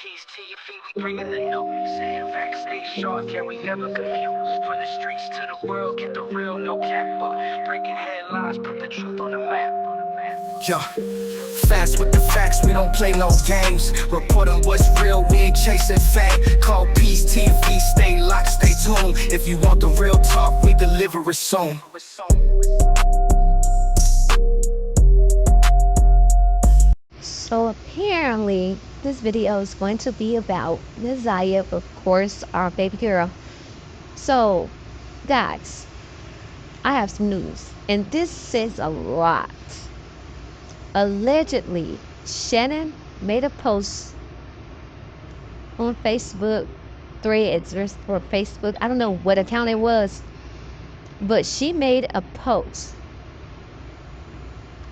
Peace to your feet, we bringing the news. Saying facts, stay sharp, yeah, we never confused. From the streets to the world, get the real, no cap. Breaking headlines, put the truth on the map. Yo, fast with the facts, we don't play no games. Report on what's real, we ain't chasing fame. Call Peace TV, stay locked, stay tuned. If you want the real talk, we deliver it soon. So apparently this video is going to be about Nazaya, of course, our baby girl. So guys, I have some news, and this says a lot. Allegedly, Shannon made a post on Facebook, Threads or Facebook. I don't know what account it was, but she made a post,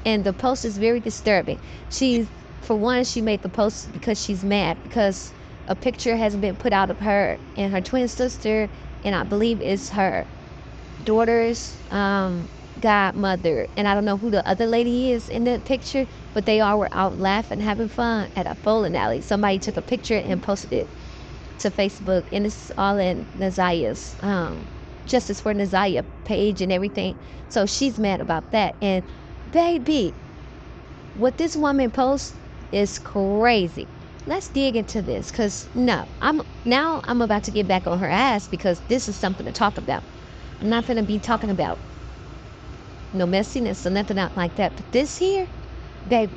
and the post is very disturbing. For one, she made the post because she's mad because a picture has been put out of her and her twin sister, and I believe it's her daughter's godmother, and I don't know who the other lady is in that picture, but they all were out laughing, having fun at a bowling alley. Somebody took a picture and posted it to Facebook, and it's all in Nazaya's Justice for Nazaya page and everything. So she's mad about that. And baby, what this woman posts is crazy. Let's dig into this, because I'm about to get back on her ass because this is something to talk about. I'm not gonna be talking about no messiness or nothing out like that. But this here, baby,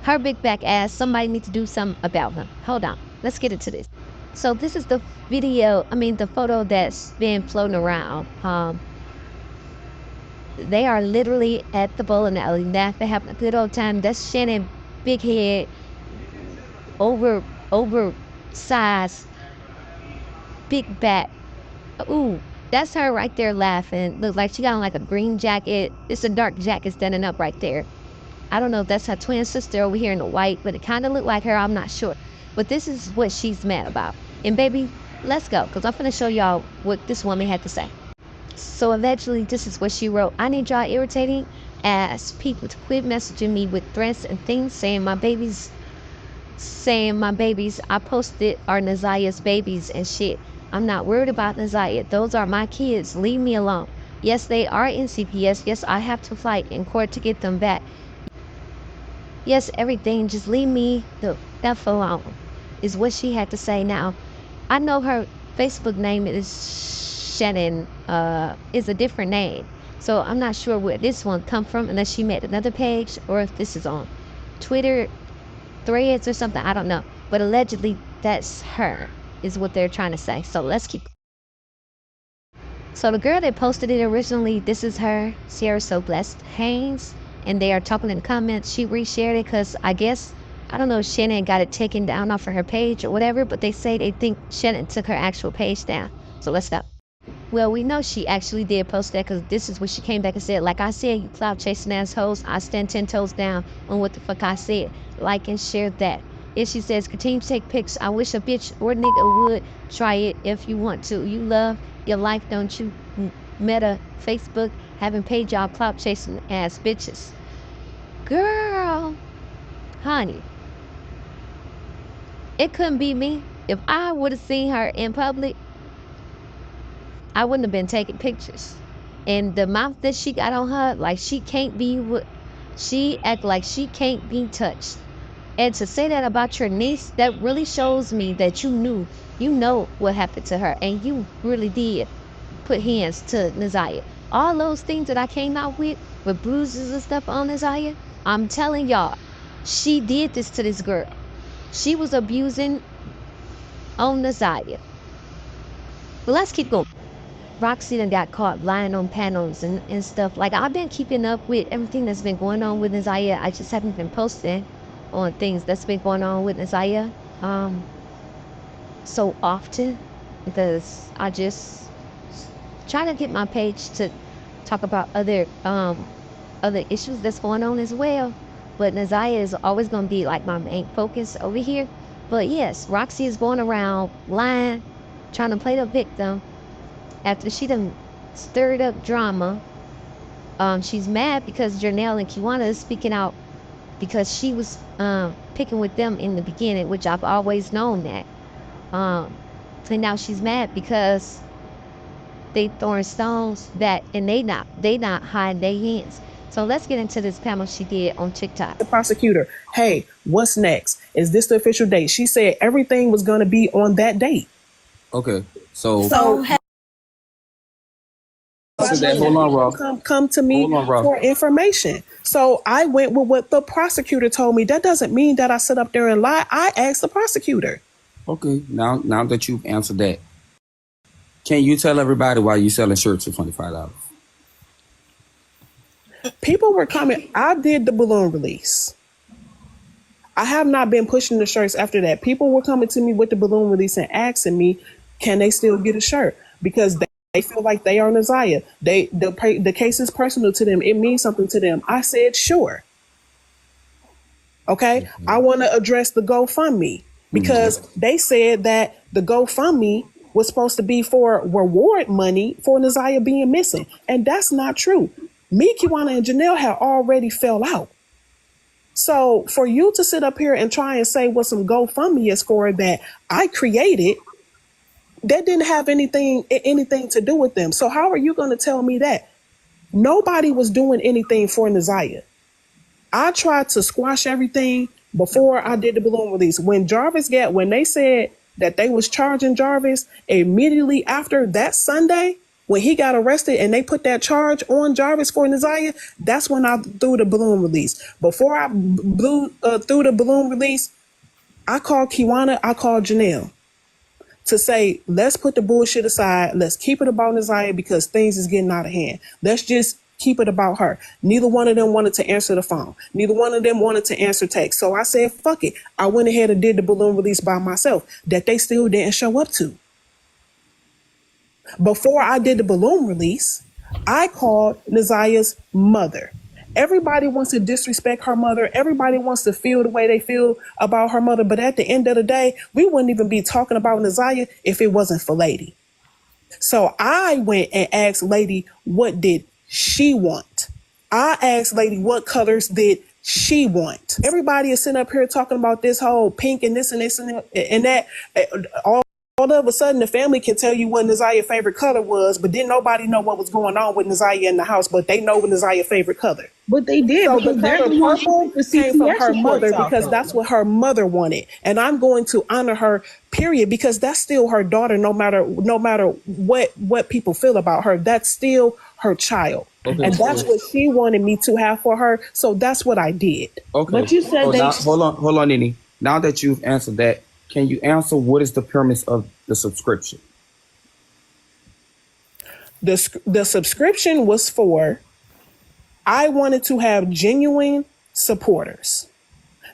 her big back ass, somebody needs to do something about her. Hold on, let's get into this. So this is the the photo that's been floating around. They are literally at the bowling alley, laughing, having a good old time. That's Shannon, big head, oversized, big back. Ooh, that's her right there laughing. Look like she got on like a green jacket. It's a dark jacket standing up right there. I don't know if that's her twin sister over here in the white, but it kind of looked like her. I'm not sure. But this is what she's mad about. And baby, let's go, because I'm going to show y'all what this woman had to say. So eventually, this is what she wrote. I need y'all irritating ass people to quit messaging me with threats and things saying my babies I posted are Nazaya's babies and shit. I'm not worried about Nazaya. Those are my kids. Leave me alone. Yes, they are in CPS. Yes, I have to fight in court to get them back. Yes, everything. Just leave me the F alone, is what she had to say. Now, I know her Facebook name is Shannon, is a different name. So I'm not sure where this one come from, unless she made another page or if this is on Twitter, Threads or something. I don't know. But allegedly, that's her, is what they're trying to say. So let's keep. So the girl that posted it originally, this is her, Sierra So Blessed Haynes, and they are talking in the comments. She reshared it because I don't know if Shannon got it taken down off of her page or whatever, but they say they think Shannon took her actual page down. So let's go. Well, we know she actually did post that, because this is what she came back and said. Like I said, you clout chasing assholes, I stand 10 toes down on what the fuck I said. Like and share that. If she says, continue to take pics, I wish a bitch or nigga would try it if you want to. You love your life, don't you? Meta, Facebook, having paid y'all clout chasing ass bitches. Girl, honey, it couldn't be me. If I would have seen her in public, I wouldn't have been taking pictures. And the mouth that she got on her, like she act like she can't be touched. And to say that about your niece, that really shows me that you know what happened to her, and you really did put hands to Nazaya. All those things that I came out with bruises and stuff on Nazaya, I'm telling y'all, she did this to this girl. She was abusing on Nazaya. But let's keep going. Roxy done got caught lying on panels and stuff. Like, I've been keeping up with everything that's been going on with Nazaya. I just haven't been posting on things that's been going on with Nazaya so often, because I just try to get my page to talk about other issues that's going on as well. But Nazaya is always going to be like my main focus over here. But yes, Roxy is going around lying, trying to play the victim. After she done stirred up drama, she's mad because Janelle and Kiwana is speaking out because she was picking with them in the beginning, which I've always known that. And now she's mad because they throwing stones that, and they not hiding their hands. So let's get into this panel she did on TikTok. The prosecutor, hey, what's next? Is this the official date? She said everything was going to be on that date. Okay, so So hold on, Rob. come to me Hold on, Rob. for information. So I went with what the prosecutor told me. That doesn't mean that I sit up there and lie. I asked the prosecutor. Okay, now that you've answered that, can you tell everybody why you selling shirts for $25? People were coming. I did the balloon release. I have not been pushing the shirts after that. People were coming to me with the balloon release and asking me, can they still get a shirt? Because they feel like they are Naziah. The case is personal to them. It means something to them. I said, sure. Okay. Mm-hmm. I want to address the GoFundMe because they said that the GoFundMe was supposed to be for reward money for Naziah being missing. And that's not true. Me, Kiwana, and Janelle had already fell out. So for you to sit up here and try and say what some GoFundMe is for that I created, that didn't have anything to do with them. So how are you going to tell me that? Nobody was doing anything for Naziah. I tried to squash everything before I did the balloon release. When they said that they was charging Jarvis, immediately after that Sunday, when he got arrested and they put that charge on Jarvis for Naziah, that's when I threw the balloon release. Before I threw the balloon release, I called Kiwana, I called Janelle to say, let's put the bullshit aside. Let's keep it about Naziah because things is getting out of hand. Let's just keep it about her. Neither one of them wanted to answer the phone. Neither one of them wanted to answer text. So I said, fuck it. I went ahead and did the balloon release by myself that they still didn't show up to. Before I did the balloon release, I called Naziah's mother. Everybody wants to disrespect her mother. Everybody wants to feel the way they feel about her mother. But at the end of the day, we wouldn't even be talking about Naziah if it wasn't for Lady. So I went and asked Lady, what did she want? I asked Lady, what colors did she want? Everybody is sitting up here talking about this whole pink and this and this and that. All of a sudden, the family can tell you what Naziah's favorite color was, but didn't nobody know what was going on with Naziah in the house, but they know Naziah's favorite color. But they did. So the color purple came from her mother because that's what her mother wanted. And I'm going to honor her, period, because that's still her daughter, no matter what people feel about her. That's still her child. Okay, and that's what she wanted me to have for her. So that's what I did. Okay. But you said hold on, Nini. Now that you've answered that, can you answer what is the premise of the subscription? The subscription was for, I wanted to have genuine supporters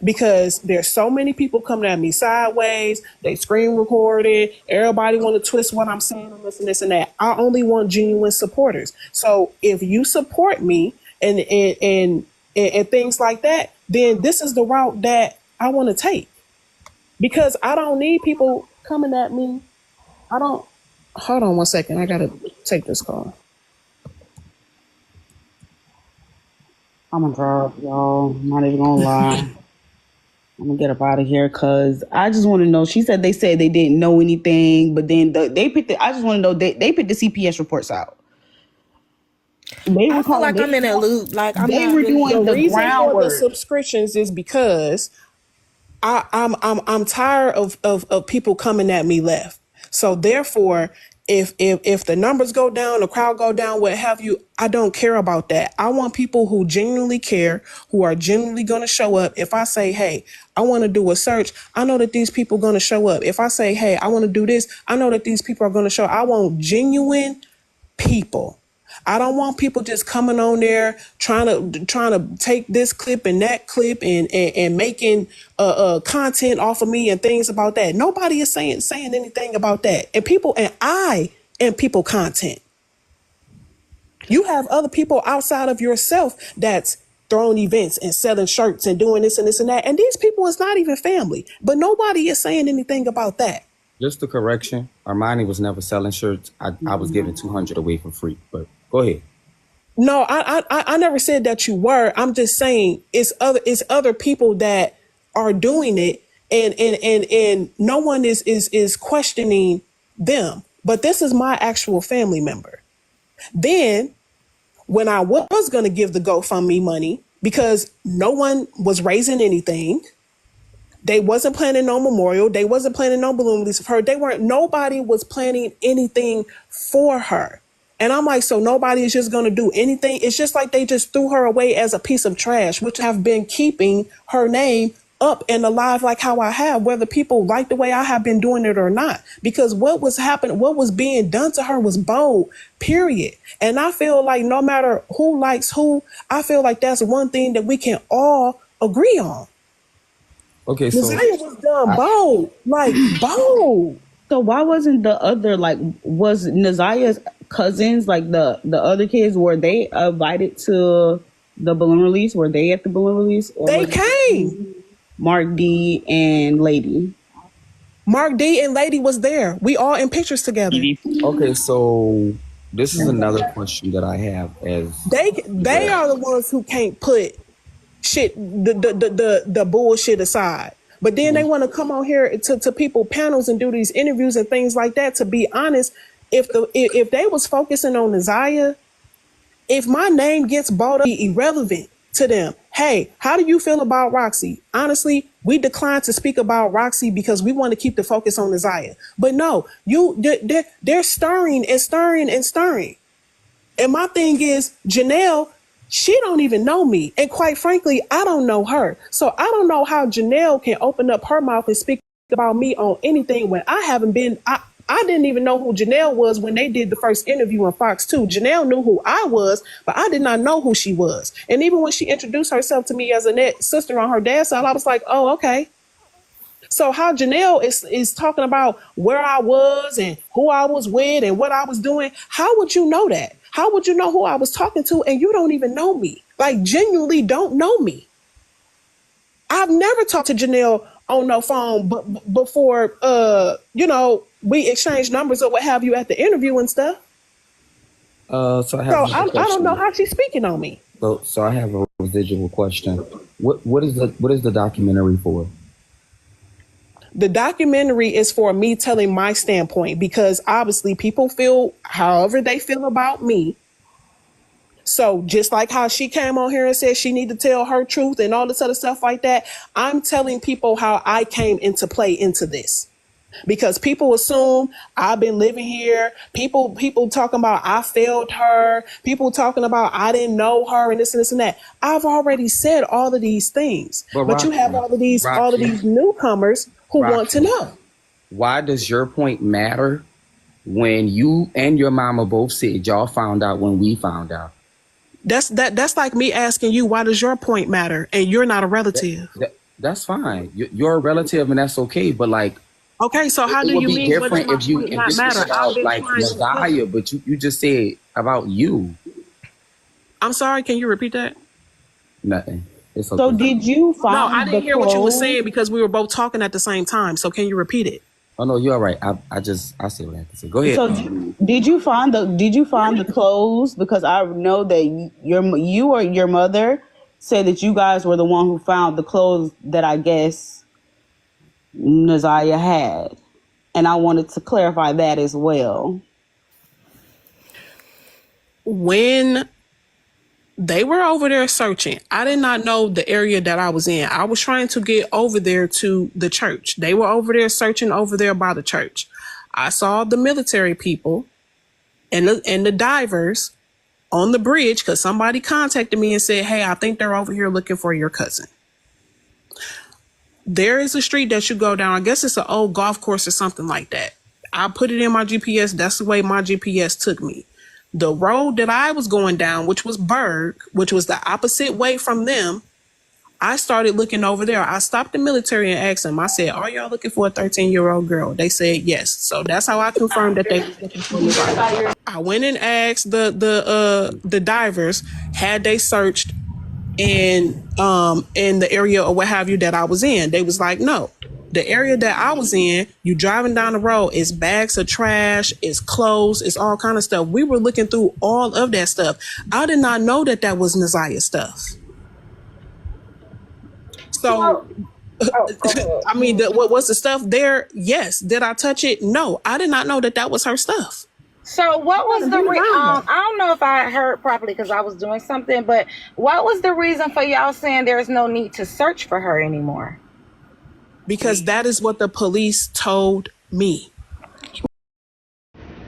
because there's so many people coming at me sideways. They screen recorded. Everybody want to twist what I'm saying and this and that. I only want genuine supporters. So if you support me and things like that, then this is the route that I want to take. Because I don't need people coming at me. Hold on 1 second. I got to take this call. I'm gonna drop, y'all. I'm not even gonna lie. I'm gonna get up out of here because I just want to know. She said they didn't know anything, but then they picked I just want to know they picked the CPS reports out. I feel like I'm in a loop. Like they were doing the reason groundwork. for the subscriptions is because I'm tired of people coming at me left. So therefore, if the numbers go down, the crowd go down, what have you, I don't care about that. I want people who genuinely care, who are genuinely going to show up. If I say, hey, I want to do a search, I know that these people are going to show up. If I say, hey, I want to do this, I know that these people are going to show up. I want genuine people. I don't want people just coming on there trying to take this clip and that clip and making content off of me and things about that. Nobody is saying anything about that. And I am people content. You have other people outside of yourself that's throwing events and selling shirts and doing this and this and that. And these people is not even family, but nobody is saying anything about that. Just a correction. Armani was never selling shirts. I was giving 200 away for free, but go ahead. No, I never said that you were. I'm just saying it's other people that are doing it, and no one is questioning them. But this is my actual family member. Then when I was going to give the GoFundMe money, because no one was raising anything, they wasn't planning no memorial, they wasn't planning no balloon release of her. Nobody was planning anything for her. And I'm like, so nobody is just going to do anything. It's just like they just threw her away as a piece of trash, which have been keeping her name up and alive like how I have, whether people like the way I have been doing it or not. Because what was happening, what was being done to her was bold, period. And I feel like no matter who likes who, I feel like that's one thing that we can all agree on. Okay, so Naziah was done bold, like bold. So why wasn't the other, like, was Naziah's cousins, like the other kids, were they invited to the balloon release? Were they at the balloon release? Or they came. Mark D and Lady. Mark D and Lady was there. We all in pictures together. Okay, so this is another question that I have. As they are the ones who can't put shit the bullshit aside. But then they want to come on here to people panels and do these interviews and things like that. To be honest, if they was focusing on Naziah, if my name gets brought up, irrelevant to them. Hey, how do you feel about Roxy? Honestly, we declined to speak about Roxy because we want to keep the focus on Naziah. But no, they're stirring and stirring and stirring. And my thing is, Janelle, she don't even know me. And quite frankly, I don't know her. So I don't know how Janelle can open up her mouth and speak about me on anything when I haven't been, I didn't even know who Janelle was when they did the first interview on Fox 2. Janelle knew who I was, but I did not know who she was. And even when she introduced herself to me as a sister on her dad's side, I was like, oh, okay. So how Janelle is talking about where I was and who I was with and what I was doing, how would you know that? How would you know who I was talking to and you don't even know me? Like, genuinely don't know me. I've never talked to Janelle on no phone before, we exchanged numbers or what have you at the interview and stuff. So I don't know how she's speaking on me. So I have a residual question. What is the documentary for? The documentary is for me telling my standpoint because obviously people feel however they feel about me. So just like how she came on here and said she need to tell her truth and all this other stuff like that, I'm telling people how I came into play into this. Because people assume I've been living here. People talking about I failed her. People talking about I didn't know her and this and that. I've already said all of these things. But you have all of these newcomers who want to know. Why does your point matter when you and your mama both said y'all found out when we found out? That's like me asking you, why does your point matter? And you're not a relative. That's fine. You're a relative and that's okay. But like, okay, so how do you mean different if you not matter? About, like Naziah, but you just said about you. I'm sorry, can you repeat that? Nothing. It's okay. So did you find No, I didn't hear what you were saying because we were both talking at the same time. So can you repeat it? Oh no, you're all right. I see what I have to say. Go ahead. So did you find the clothes? Because I know that you or your mother said that you guys were the one who found the clothes that I guess Naziah had. And I wanted to clarify that as well. When they were over there searching, I did not know the area that I was in. I was trying to get over there to the church. They were over there searching over there by the church. I saw the military people and the divers on the bridge because somebody contacted me and said, hey, I think they're over here looking for your cousin. There is a street that you go down. I guess it's an old golf course or something like that. I put it in my GPS. That's the way my GPS took me. The road that I was going down, which was Berg, which was the opposite way from them, I started looking over there. I stopped the military and asked them, I said, are y'all looking for a 13-year-old girl? They said yes. So that's how I confirmed that they were looking for me. I went and asked the divers, had they searched in the area or what have you that I was in. They was like, no. The area that I was in, you driving down the road, it's bags of trash, it's clothes, it's all kind of stuff. We were looking through all of that stuff. I did not know that that was Naziah stuff. So, go ahead. I mean, what was the stuff there? Yes. Did I touch it? No. I did not know that that was her stuff. So what was the I don't know if I heard properly because I was doing something, but what was the reason for y'all saying there's no need to search for her anymore? Because that is what the police told me.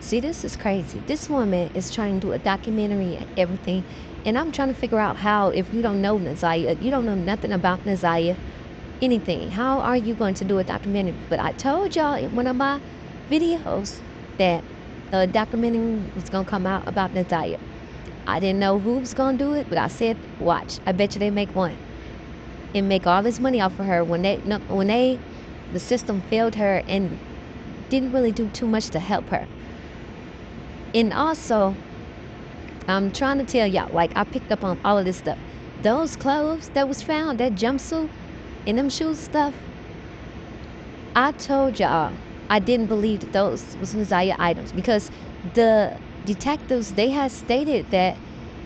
See, this is crazy. This woman is trying to do a documentary and everything, and I'm trying to figure out how, if you don't know Naziah, you don't know nothing about Naziah, anything, how are you going to do a documentary? But I told y'all in one of my videos that a documentary was going to come out about Naziah. I didn't know who was going to do it, but I said, watch, I bet you they make one and make all this money off of her when the system failed her and didn't really do too much to help her. And also, I'm trying to tell y'all, like, I picked up on all of this stuff. Those clothes that was found, that jumpsuit and them shoes stuff, I told y'all I didn't believe that those was Naziah items because the detectives, they had stated that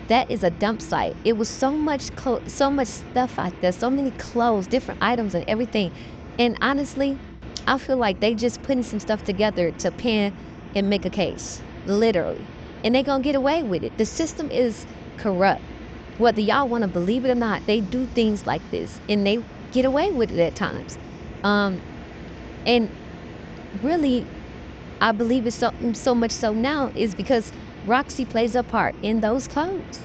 that is a dump site. It was so much stuff out there, so many clothes, different items and everything. And honestly, I feel like they just putting some stuff together to pin and make a case, literally. And they gonna get away with it. The system is corrupt. Whether y'all want to believe it or not, they do things like this and they get away with it at times. And really, I believe it's so much so now is because Roxy plays a part in those clothes.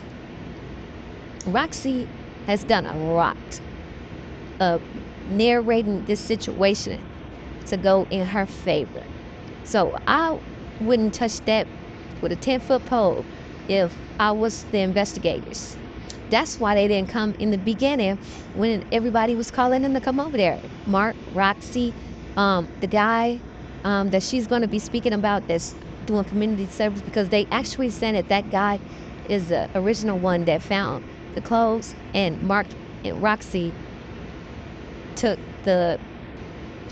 Roxy has done a lot of narrating this situation to go in her favor. So I wouldn't touch that with a 10-foot pole if I was the investigators. That's why they didn't come in the beginning when everybody was calling them to come over there. Mark, Roxy, the guy that she's going to be speaking about that's doing community service, because they actually said that guy is the original one that found the clothes, and Mark and Roxy took the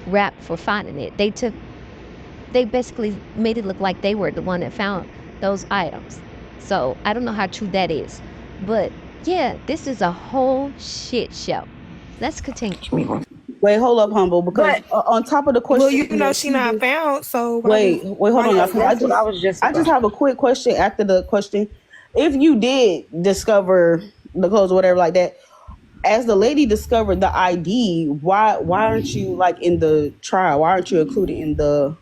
rap for finding it. They basically made it look like they were the one that found those items. So I don't know how true that is, but yeah, this is a whole shit show. Let's continue. Wait, hold up, Humble, because on top of the question, well, you know she not found. So wait, hold on. I just have a quick question after the question. If you did discover the clothes or whatever like that, as the lady discovered the ID, why aren't you like in the trial? Why aren't you included in the?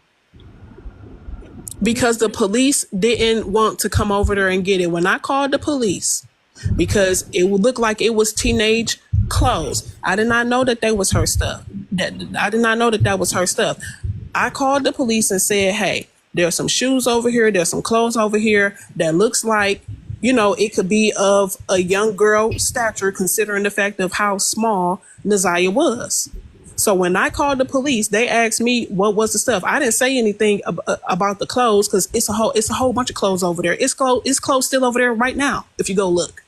Because the police didn't want to come over there and get it. When I called the police, because it would look like it was teenage clothes, I did not know that they was her stuff. I did not know that that was her stuff. I called the police and said, hey, there's some shoes over here, there's some clothes over here that looks like, you know, it could be of a young girl stature considering the fact of how small Naziah was. So when I called the police, they asked me what was the stuff. I didn't say anything about the clothes because it's a whole bunch of clothes over there. It's clothes still over there right now if you go look.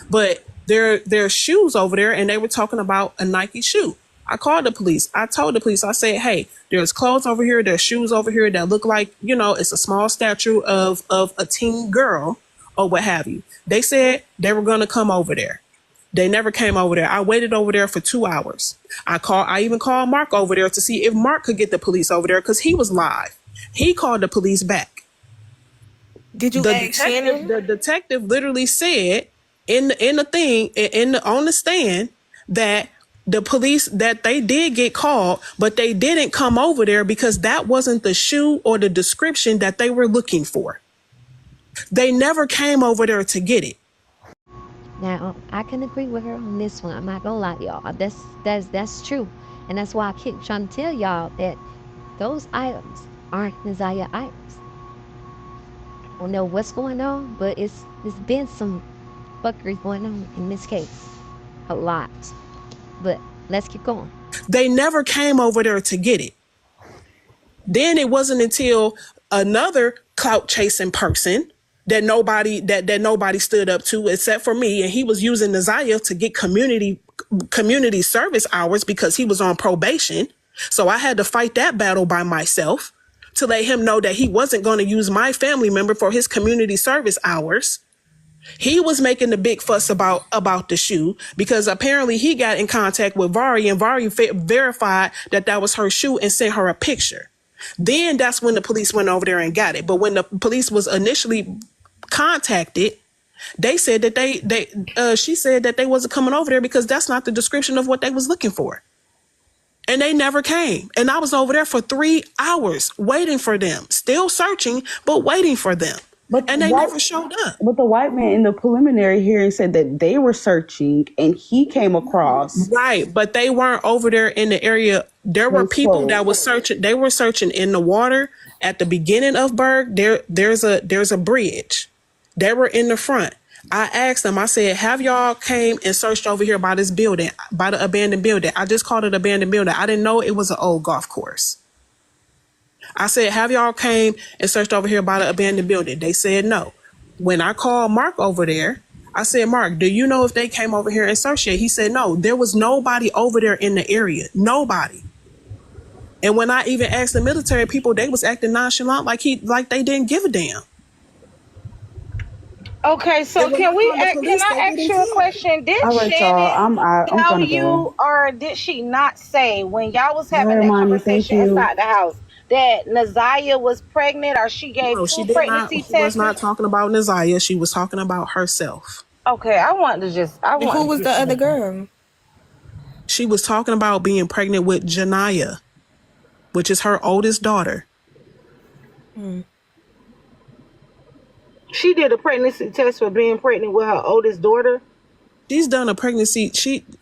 But there are shoes over there, and they were talking about a Nike shoe. I called the police. I told the police, I said, hey, there's clothes over here, there's shoes over here that look like, you know, it's a small stature of a teen girl or what have you. They said they were going to come over there. They never came over there. I waited over there for 2 hours. I even called Mark over there to see if Mark could get the police over there because he was live. He called the police back. Did you ask Shannon? The detective literally said on the stand that the police, that they did get called, but they didn't come over there because that wasn't the shoe or the description that they were looking for. They never came over there to get it. Now, I can agree with her on this one. I'm not gonna lie to y'all. That's true. And that's why I keep trying to tell y'all that those items aren't Naziah items. I don't know what's going on, but it's been some fuckery going on in this case. A lot. But let's keep going. They never came over there to get it. Then it wasn't until another clout chasing person that nobody stood up to except for me, and he was using Naziah to get community service hours because he was on probation. So I had to fight that battle by myself to let him know that he wasn't going to use my family member for his community service hours. He was making the big fuss about the shoe because apparently he got in contact with Vari, and Vari verified that was her shoe and sent her a picture. Then that's when the police went over there and got it. But when the police was initially contacted, they said that she said that they wasn't coming over there because that's not the description of what they was looking for. And they never came. And I was over there for 3 hours waiting for them, still searching, but waiting for them. And they never showed up. But the white man in the preliminary hearing said that they were searching and he came across. Right, but they weren't over there in the area. There were people that was searching. They were searching in the water at the beginning of Berg. There's a bridge. They were in the front. I asked them, I said, have y'all came and searched over here by this building, by the abandoned building? I just called it abandoned building. I didn't know it was an old golf course. I said, have y'all came and searched over here by the abandoned building? They said no. When I called Mark over there, I said, Mark, do you know if they came over here and searched it? He said, no, there was nobody over there in the area. Nobody. And when I even asked the military people, they was acting nonchalant like they didn't give a damn. Okay, so can I ask you a question? Did Shannon tell you, or did she not say when y'all was having that conversation inside the house that Naziah was pregnant, or she gave pregnancy tests? She was not talking about Naziah. She was talking about herself. Okay, who was the other girl? She was talking about being pregnant with Janiyah, which is her oldest daughter. She did a pregnancy test for being pregnant with her oldest daughter. She's done a pregnancy.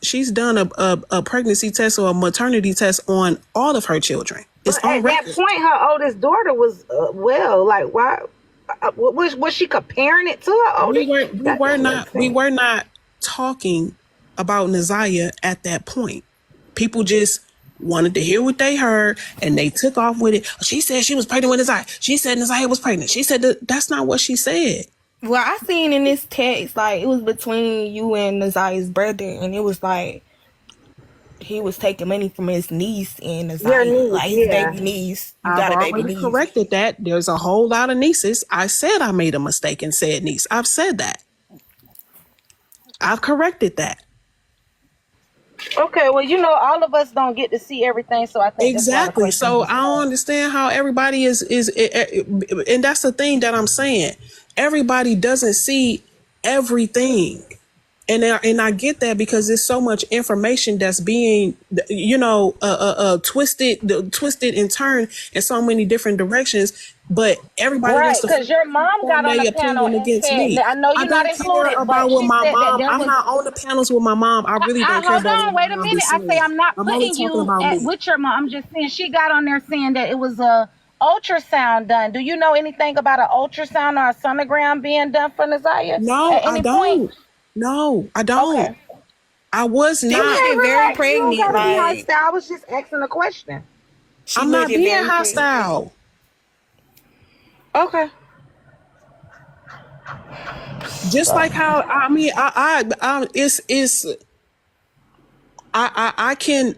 She's done a pregnancy test or a maternity test on all of her children. It's but at that point, her oldest daughter was like, why? Was she comparing it to her oldest? We were not talking about Naziah at that point. People just wanted to hear what they heard, and they took off with it. She said she was pregnant with Naziah. She said Naziah was pregnant. She said that's not what she said. Well, I seen in this text, like, it was between you and Naziah's brother, and it was like he was taking money from his niece and Naziah, like his baby niece. I've already corrected that. There's a whole lot of nieces. I said I made a mistake and said niece. I've said that. I've corrected that. Okay, well, all of us don't get to see everything, so I think exactly. So I don't understand how everybody is, and that's the thing that I'm saying. Everybody doesn't see everything, and I get that because there's so much information that's being, twisted and turned in so many different directions. But everybody wants to, because your mom got on the panel against me. I know you're not included, about with my mom. I'm not on the panels with my mom. I really don't care about. Hold on, wait a minute. I say I'm not putting you with your mom. I'm just saying she got on there saying that it was a ultrasound done. Do you know anything about an ultrasound or a sonogram being done for Naziah? No, I don't. No, I don't. Okay. I was not very pregnant. I was just asking a question. I'm not being hostile. Okay. Just like how I can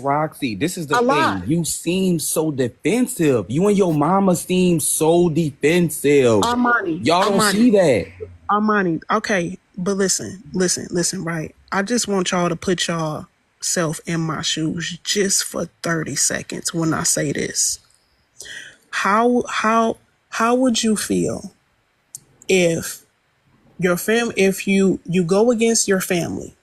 Roxy, this is the thing. You seem so defensive. You and your mama seem so defensive. Armani, y'all don't see that. Armani, okay, but listen, right? I just want y'all to put y'all self in my shoes just for 30 seconds when I say this. How would you feel if your if you go against your family,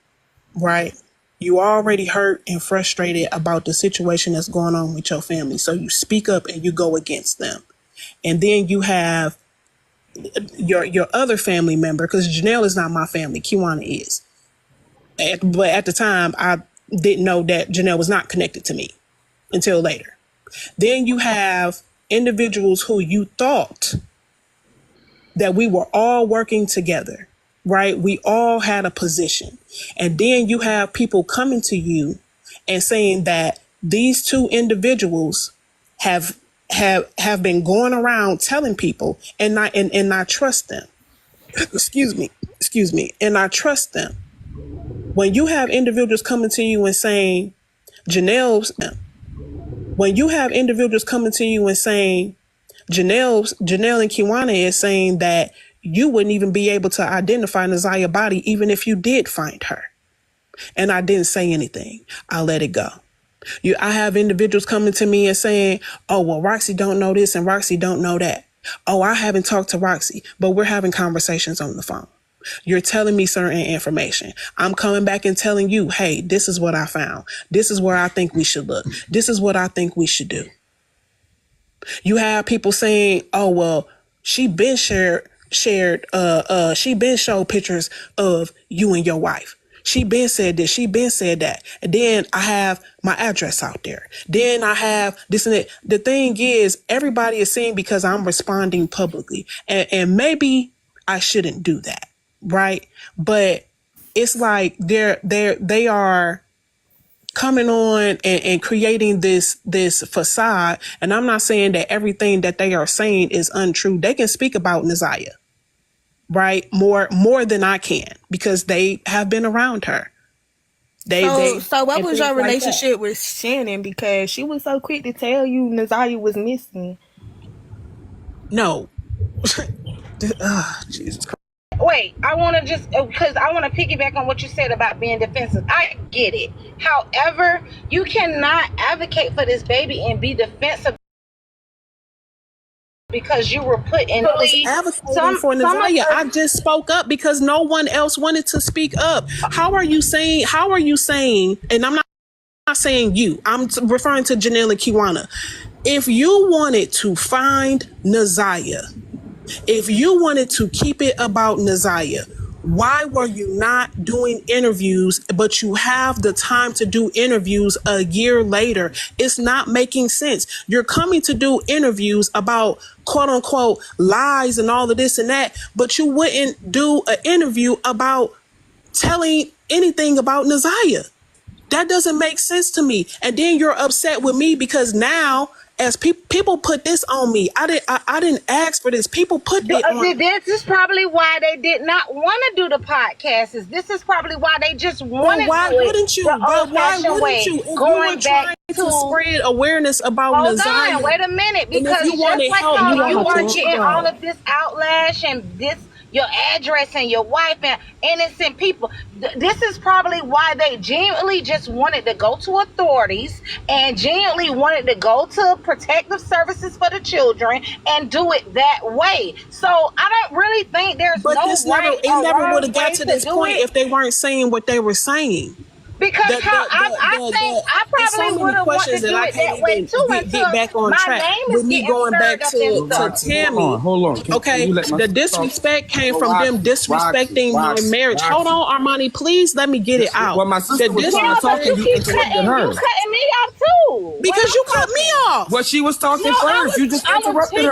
right? You already hurt and frustrated about the situation that's going on with your family, so you speak up and you go against them, and then you have your other family member, because Janelle is not my family, Kiwana is, but at the time I didn't know that Janelle was not connected to me until later. Then you have individuals who you thought that we were all working together, right? We all had a position. And then you have people coming to you and saying that these two individuals have been going around telling people and not trust them. Excuse me. And I trust them. When you have individuals coming to you and saying, Janelle's, when you have individuals coming to you and saying, Janelle and Kiwana is saying that you wouldn't even be able to identify Nazia's body even if you did find her. And I didn't say anything. I let it go. I have individuals coming to me and saying, oh, well, Roxy don't know this and Roxy don't know that. Oh, I haven't talked to Roxy, but we're having conversations on the phone. You're telling me certain information. I'm coming back and telling you, hey, this is what I found. This is where I think we should look. This is what I think we should do. You have people saying, oh, well, she been showed pictures of you and your wife. She been said this, she been said that. And then I have my address out there. Then I have this and that. The thing is, everybody is seeing because I'm responding publicly. And maybe I shouldn't do that, right? But it's like they are coming on and creating this facade. And I'm not saying that everything that they are saying is untrue. They can speak about Nazia, right? More than I can, because they have been around her. So what was your relationship with Shannon? Because she was so quick to tell you Nazia was missing. No. Jesus Christ. Wait, I want to just, because I want to piggyback on what you said about being defensive. I get it. However, you cannot advocate for this baby and be defensive because you were put in advocating for Nazia. I just spoke up because no one else wanted to speak up. How are you saying, and I'm not saying you, I'm referring to Janelle and Kiwana. If you wanted to find Nazia, if you wanted to keep it about Nazia, why were you not doing interviews, but you have the time to do interviews a year later? It's not making sense. You're coming to do interviews about quote unquote lies and all of this and that, but you wouldn't do an interview about telling anything about Nazia. That doesn't make sense to me. And then you're upset with me because now, as people put this on me, I didn't ask for this. People put it on. This is probably why they did not want to do the podcast. This is probably why they just wanted. Why wouldn't you? But why wouldn't you? If you were trying to spread awareness about Nazia. Hold on, wait a minute, because just like how you are getting all of this outlash and this, your address and your wife and innocent people. This is probably why they genuinely just wanted to go to authorities and genuinely wanted to go to protective services for the children and do it that way. So I don't really think there's it never would have got to this point if they weren't saying what they were saying. Because I probably would have wanted to do it that way too. Get back on track with me going back to Tammy. Hold on. Okay, the disrespect came from them disrespecting my marriage. Hold on, Armani, please let me get it out. Well, my sister was talking, you interrupted her. You cutting me off too. Because you cut me off. Well, she was talking first. You just interrupted her.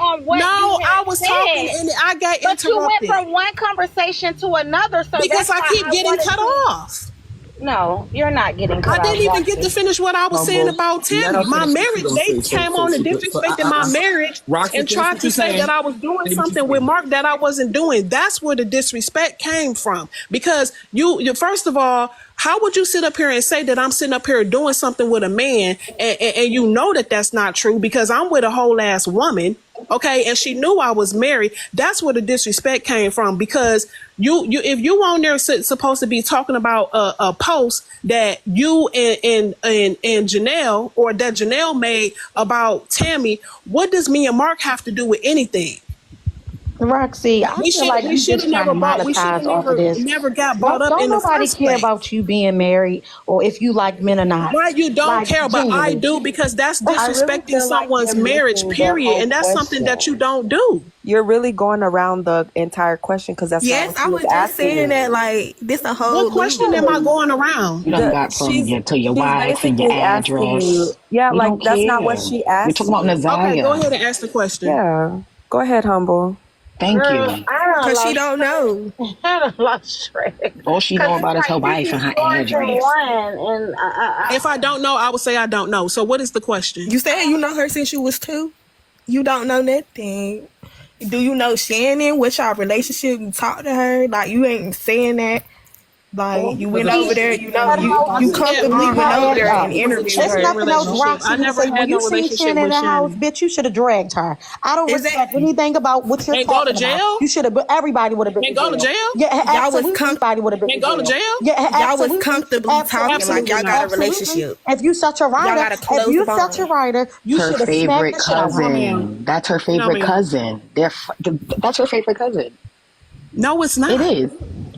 On what I was talking and I got interrupted. But you went from one conversation to another. So because I keep getting cut off. No, you're not getting cut off. I didn't even get to finish what I was saying about Tammy. My marriage, they came on and disrespected my marriage and tried to say that I was doing something with Mark that I wasn't doing. That's where the disrespect came from. Because you first of all, how would you sit up here and say that I'm sitting up here doing something with a man and you know that that's not true because I'm with a whole ass woman, okay? And she knew I was married. That's where the disrespect came from because you if you on there supposed to be talking about a post that you and Janelle or that Janelle made about Tammy, what does me and Mark have to do with anything? Roxy, I feel like you just trying to monetize off of this. Never got brought up in the first place. Don't nobody care about you being married or if you like men or not. Right, you don't care, but I do because that's disrespecting someone's marriage, period, and that's something that you don't do. You're really going around the entire question because that's yes, I was just saying that like this a whole. What question am I going around? You done got from to your wife and your address. Yeah, like that's not what she asked. We're talking about Nazia. Okay, go ahead and ask the question. Yeah, go ahead, Humble. Thank you. Because she don't know. I lost track. All she know about is her wife and her address. If I don't know, I would say I don't know. So what is the question? You said you know her since you was 2. You don't know nothing. Do you know Shannon? What's your relationship? You talk to her? Like you ain't saying that. Like you went over there, you comfortably went over there and interviewed her. There's nothing else Roxy I can never say. had When no you seen relationship Shannon in with the house, Shannon. bitch, you should have dragged her. I don't respect anything about what you're talking go to jail? about. You should have. Everybody would have been. And go to jail? Yeah, absolutely. Everybody would have been. And go to jail? Yeah, y'all was comfortably talking like y'all got a relationship. If you such a writer, you her should have favorite smacked the shit out of her. cousin. That's her favorite cousin. That's her favorite cousin. No, it's not. It is.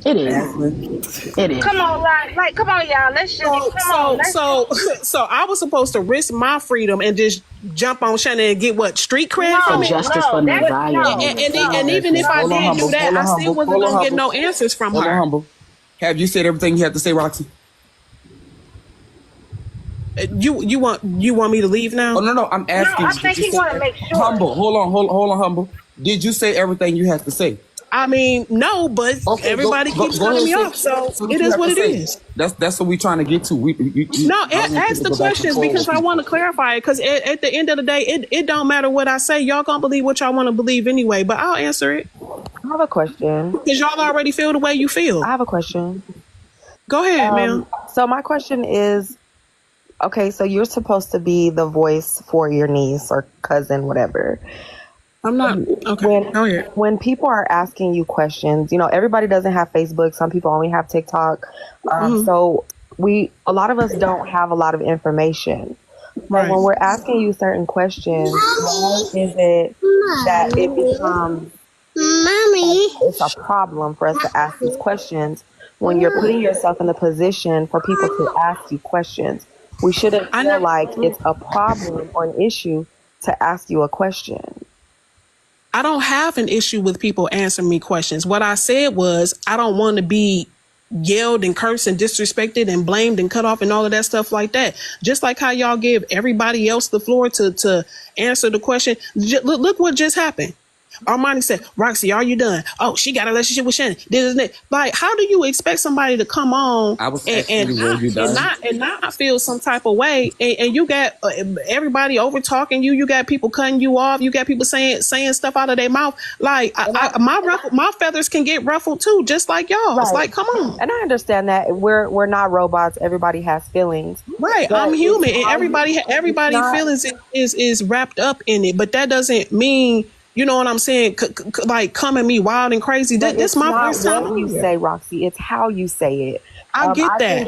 It is. It is. Come on, come on, y'all. Let's just So I was supposed to risk my freedom and just jump on Shannon and get what street cred from it? Justice for Nizaya. And even if I did do that, I still wasn't gonna get no answers from her. Humble. Have you said everything you have to say, Roxy? You want me to leave now? Oh no, I'm asking. No, I think he want to make sure. Humble, hold on, Humble. Did you say everything you have to say? I mean, no, but everybody keeps cutting me off, so it is what it is. That's what we're trying to get to. Ask the questions because I want to clarify it. Because at the end of the day, it don't matter what I say. Y'all gonna believe what y'all want to believe anyway. But I'll answer it. I have a question. Because y'all already feel the way you feel. I have a question. Go ahead, ma'am. So my question is, okay, so you're supposed to be the voice for your niece or cousin, whatever. I'm not. Okay. When people are asking you questions, everybody doesn't have Facebook. Some people only have TikTok. So a lot of us don't have a lot of information. Right. When we're asking you certain questions, how is it that it becomes it's a problem for us to ask these questions when you're putting yourself in the position for people to ask you questions? We shouldn't feel like it's a problem or an issue to ask you a question. I don't have an issue with people answering me questions. What I said was I don't want to be yelled and cursed and disrespected and blamed and cut off and all of that stuff like that. Just like how y'all give everybody else the floor to answer the question. Look what just happened. Armani said, Roxy, are you done? Oh, she got a relationship with Shannon. Like, how do you expect somebody to come on and not feel some type of way? And you got everybody over talking you. You got people cutting you off. You got people saying stuff out of their mouth. Like, my feathers can get ruffled too, just like y'all. Right. It's like, come on. And I understand that we're not robots. Everybody has feelings. Right. I'm human, and everybody feelings is wrapped up in it. But that doesn't mean. You know what I'm saying? Like, come at me wild and crazy. This my first time. What you say, Roxy, it's how you say it. I get that.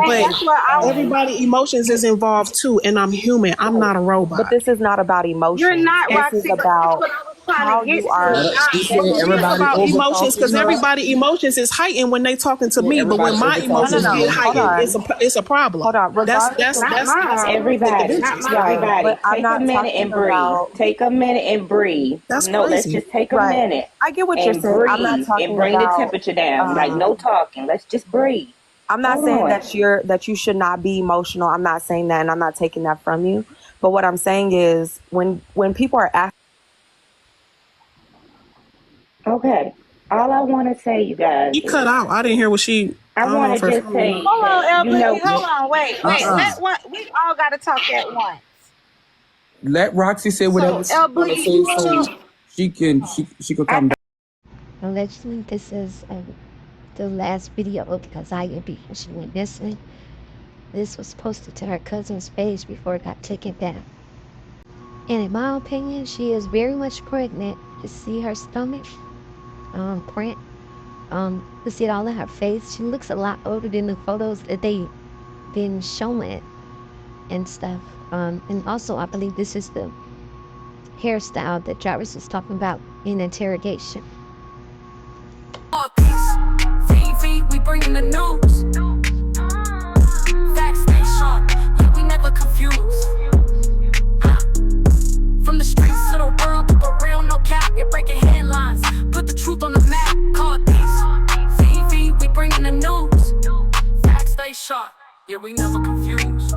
But everybody emotions is involved too, and I'm human. I'm not a robot. But this is not about emotions. You're not, Roxy. This is about how you are. About emotions, because everybody emotions is heightened when they talking to me, but when my emotions get heightened, it's a problem. Hold on, that's everybody. But take a minute and breathe. Take a minute and breathe. Let's just take a minute. I get what you're saying. I'm not talking and bring the temperature down. Like, no talking. Let's just breathe. I'm not saying that you should not be emotional. I'm not saying that, and I'm not taking that from you. But what I'm saying is when people are asking. Okay. All I want to say, you guys. You cut out. I didn't hear what she. I want to just say. Hold on, LB. Hold on. Wait. We all got to talk at once. Let Roxy say whatever she wants to say, so she can come back. Allegedly, this is the last video because she went missing. This was posted to her cousin's page before it got taken down. And in my opinion, she is very much pregnant. To see her stomach print, to see it all in her face. She looks a lot older than the photos that they've been showing and stuff. And also, I believe this is the hairstyle that Jarvis was talking about in interrogation. We bringing the news. Facts stay sharp, yeah, we never confused. From the streets to the world, keep it real, no cap. You're breaking headlines, put the truth on the map. Call it peace. We bringing the news. Facts stay sharp, yeah, we never confused.